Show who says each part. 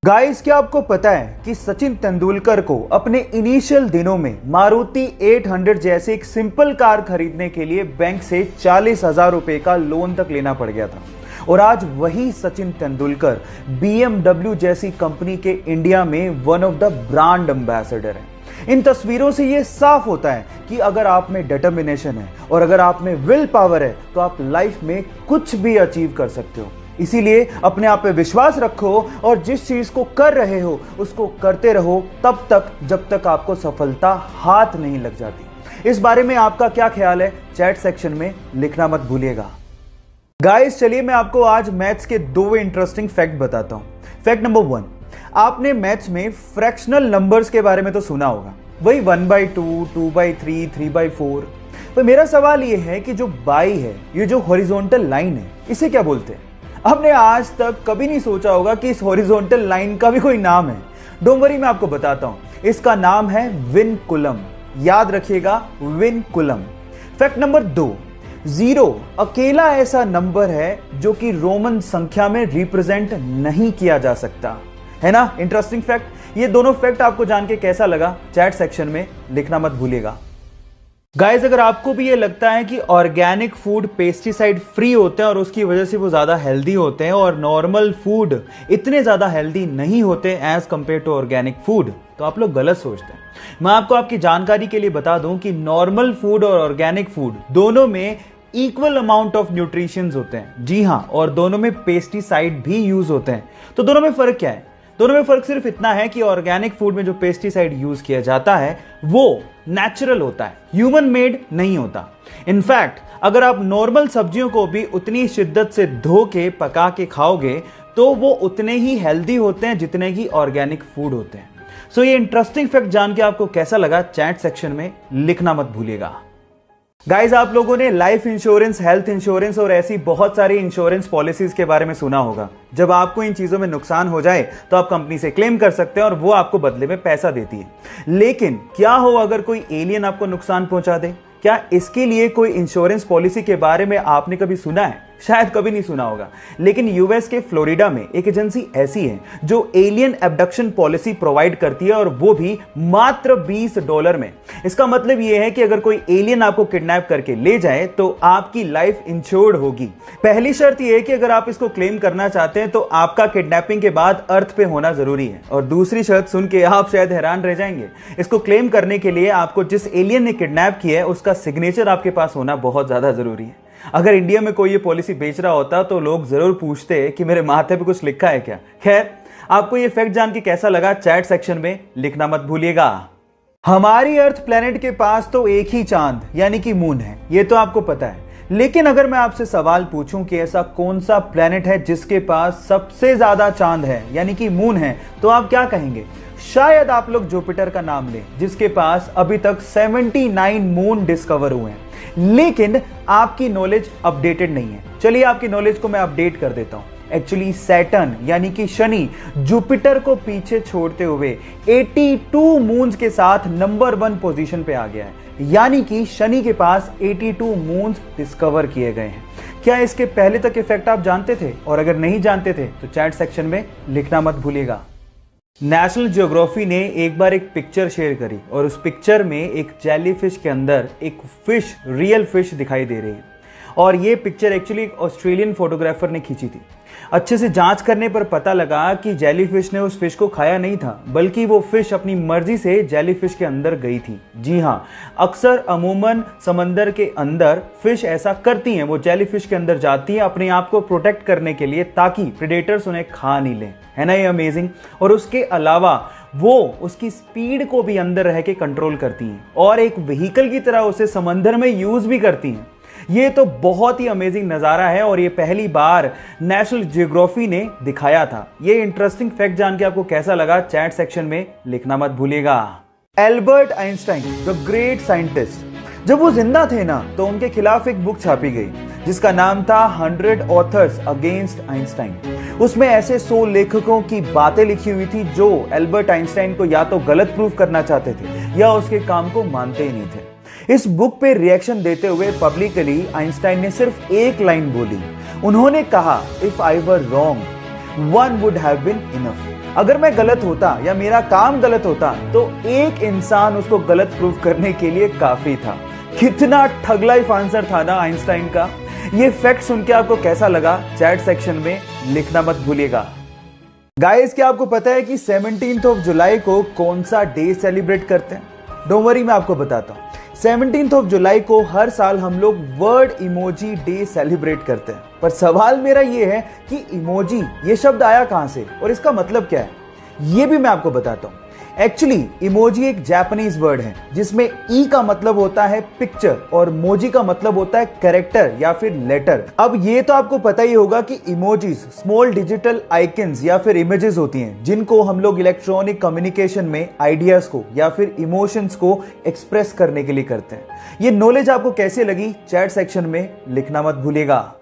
Speaker 1: Guys, क्या आपको पता है कि सचिन तेंदुलकर को अपने इनिशियल दिनों में मारुति 800 जैसे एक सिंपल कार खरीदने के लिए बैंक से 40,000 रुपए का लोन तक लेना पड़ गया था। और आज वही सचिन तेंदुलकर BMW जैसी कंपनी के इंडिया में one of the brand ambassador हैं। इन तस्वीरों से यह साफ होता है कि अगर आप में डिटर्मिनेशन है और अगर आप में विल पावर है तो आप लाइफ में कुछ भी अचीव कर सकते हो। इसीलिए अपने आप पे विश्वास रखो और जिस चीज को कर रहे हो उसको करते रहो तब तक जब तक आपको सफलता हाथ नहीं लग जाती। इस बारे में आपका क्या ख्याल है, चैट सेक्शन में लिखना मत भूलिएगा। गाइस, चलिए मैं आपको आज मैथ्स के दो इंटरेस्टिंग फैक्ट बताता हूं। फैक्ट नंबर 1, आपने मैथ्स में फ्रैक्शनल नंबर्स के बारे में तो सुना होगा, वही 1/2, 2/3, 3/4। तो मेरा सवाल यह है कि जो बाई है, ये जो हॉरिजॉन्टल लाइन है, इसे क्या बोलते हैं? आपने आज तक कभी नहीं सोचा होगा कि इस हॉरिजॉन्टल लाइन का भी कोई नाम है। डोंट वरी, मैं आपको बताता हूं। इसका नाम है विनकुलम। याद रखिएगा, विनकुलम। फैक्ट नंबर 2, 0 अकेला ऐसा नंबर है जो कि रोमन संख्या में रिप्रेजेंट नहीं किया जा सकता है ना। Interesting fact. ये दोनों फैक्ट आपको जान के कैसा लगा, चैट सेक्शन में लिखना मत भूलिएगा। गाइस, अगर आपको भी ये लगता है कि ऑर्गेनिक फूड पेस्टिसाइड फ्री होते हैं और उसकी वजह से वो ज्यादा हेल्दी होते हैं और नॉर्मल फूड इतने ज्यादा हेल्दी नहीं होते as compare to organic food, तो आप लोग गलत सोचते हैं। मैं आपको आपकी जानकारी के लिए बता दूं कि नॉर्मल फूड और ऑर्गेनिक फूड दोनों में इक्वल अमाउंट ऑफ न्यूट्रिशंस होते हैं। जी हां, और दोनों में पेस्टिसाइड भी यूज होते हैं। तो दोनों में फर्क क्या है? दोनों में फर्क सिर्फ इतना है कि ऑर्गेनिक फूड में जो पेस्टिसाइड यूज किया जाता है वो नेचुरल होता है, ह्यूमन मेड नहीं होता। इनफैक्ट अगर आप नॉर्मल सब्जियों को भी उतनी शिद्दत से धो के पका के खाओगे तो वो उतने ही हेल्दी होते हैं जितने की ऑर्गेनिक फूड होते हैं। सो ये इंटरेस्टिंग फैक्ट जान के आपको कैसा लगा, चैट सेक्शन में लिखना मत भूलिएगा। गाइज, आप लोगों ने लाइफ इंश्योरेंस, हेल्थ इंश्योरेंस और ऐसी बहुत सारी इंश्योरेंस पॉलिसीज के बारे में सुना होगा। जब आपको इन चीजों में नुकसान हो जाए तो आप कंपनी से क्लेम कर सकते हैं और वो आपको बदले में पैसा देती है। लेकिन क्या हो अगर कोई एलियन आपको नुकसान पहुंचा दे? क्या इसके लिए कोई इंश्योरेंस पॉलिसी के बारे में आपने कभी सुना है? शायद कभी नहीं सुना होगा। लेकिन यूएस के फ्लोरिडा में एक एजेंसी ऐसी है जो एलियन एब्डक्शन पॉलिसी प्रोवाइड करती है और वो भी मात्र $20 में। इसका मतलब यह है कि अगर कोई एलियन आपको किडनैप करके ले जाए तो आपकी लाइफ इंश्योर्ड होगी। पहली शर्त यह है कि अगर आप इसको क्लेम करना चाहते हैं तो आपका किडनैपिंग के बाद अर्थ पे होना जरूरी है। और दूसरी शर्त सुन के आप शायद हैरान रह जाएंगे। इसको क्लेम करने के लिए आपको जिस एलियन ने किडनैप किया है उसका सिग्नेचर आपके पास होना बहुत ज्यादा जरूरी है। अगर इंडिया में कोई ये पॉलिसी बेच रहा होता तो लोग जरूर पूछते कि मेरे माथे पे कुछ लिखा है क्या। खैर, आपको ये फैक्ट जान के कैसा लगा, चैट सेक्शन में लिखना मत भूलिएगा। हमारी अर्थ प्लेनेट के पास तो एक ही चांद यानी कि मून है, ये तो आपको पता है। लेकिन अगर मैं आपसे सवाल पूछूं कि ऐसा कौन सा प्लेनेट है जिसके पास सबसे ज्यादा चांद है यानी कि मून है, तो आप क्या कहेंगे? शायद आप लोग जुपिटर का नाम लें जिसके पास अभी तक 79 मून डिस्कवर हुए हैं। लेकिन आपकी नॉलेज अपडेटेड नहीं है। चलिए आपकी नॉलेज को मैं अपडेट कर देता हूं। एक्चुअली सैटर्न यानी कि शनि जुपिटर को पीछे छोड़ते हुए 82 मून्स के साथ नंबर 1 पोजीशन पे आ गया है। यानी कि शनि के पास 82 मून्स डिस्कवर किए गए हैं। क्या इसके पहले तक इफेक्ट आप जानते थे? और अगर नहीं जानते थे तो चैट सेक्शन में लिखना मत भूलिएगा। नेशनल ज्योग्राफी ने एक बार एक पिक्चर शेयर करी और उस पिक्चर में एक जेलीफिश के अंदर एक फिश, रियल फिश दिखाई दे रही है। और ये पिक्चर एक्चुअली एक ऑस्ट्रेलियन फोटोग्राफर ने खींची थी। अच्छे से जांच करने पर पता लगा कि जेलीफिश ने उस फिश को खाया नहीं था, बल्कि वो फिश अपनी मर्जी से जेलीफिश के अंदर गई थी। जी हाँ, अक्सर अमूमन समंदर के अंदर फिश ऐसा करती हैं, वो जेलीफिश के अंदर जाती हैं अपने आप को प्रोटेक्ट करने के लिए ताकि प्रेडेटर्स उन्हें खा नहीं लें। है ना ये अमेजिंग? और उसके अलावा वो उसकी स्पीड को भी अंदर रह के कंट्रोल करती हैं और एक व्हीकल की तरह उसे समंदर में यूज भी करती हैं। ये तो बहुत ही अमेजिंग नजारा है और ये पहली बार नेशनल ज्योग्राफी ने दिखाया था। ये इंटरेस्टिंग फैक्ट जान के आपको कैसा लगा, चैट सेक्शन में लिखना मत भूलिएगा। Albert Einstein, the great scientist, जब वो जिंदा थे ना तो उनके खिलाफ एक बुक छापी गई जिसका नाम था 100 ऑथर्स अगेंस्ट आइंस्टाइन। उसमें ऐसे 100 लेखकों की बातें लिखी हुई थी जो एल्बर्ट आइंस्टाइन को या तो गलत प्रूफ करना चाहते थे या उसके काम को मानते ही नहीं थे। इस बुक पे रिएक्शन देते हुए पब्लिकली आइंस्टाइन ने सिर्फ एक लाइन बोली। उन्होंने कहा, if I were wrong one would have been enough. अगर मैं गलत होता या मेरा काम गलत होता तो एक इंसान उसको गलत प्रूफ करने के लिए काफी था। कितना ठग लाइफ आंसर था ना आइंस्टाइन का। ये फैक्ट सुन के आपको कैसा लगा चैट सेक्शन में लिखना मत भूलिएगा। गाइस, क्या आपको पता है कि 17th ऑफ जुलाई को कौन सा डे सेलिब्रेट करते हैं? डोंट वरी, मैं आपको बताता हूं। 17th ऑफ जुलाई को हर साल हम लोग वर्ड इमोजी डे सेलिब्रेट करते हैं। पर सवाल मेरा ये है कि इमोजी ये शब्द आया कहां से और इसका मतलब क्या है, ये भी मैं आपको बताता हूं। एक्चुअली इमोजी एक जापानीज वर्ड है जिसमें ई का मतलब होता है पिक्चर और मोजी का मतलब होता है कैरेक्टर या फिर लेटर। अब ये तो आपको पता ही होगा कि इमोजीज स्मॉल डिजिटल आइकन्स या फिर इमेजेस होती हैं जिनको हम लोग इलेक्ट्रॉनिक कम्युनिकेशन में आइडियाज को या फिर इमोशंस को एक्सप्रेस करने के लिए करते हैं। ये नॉलेज आपको कैसे लगी चैट सेक्शन में लिखना मत भूलिएगा।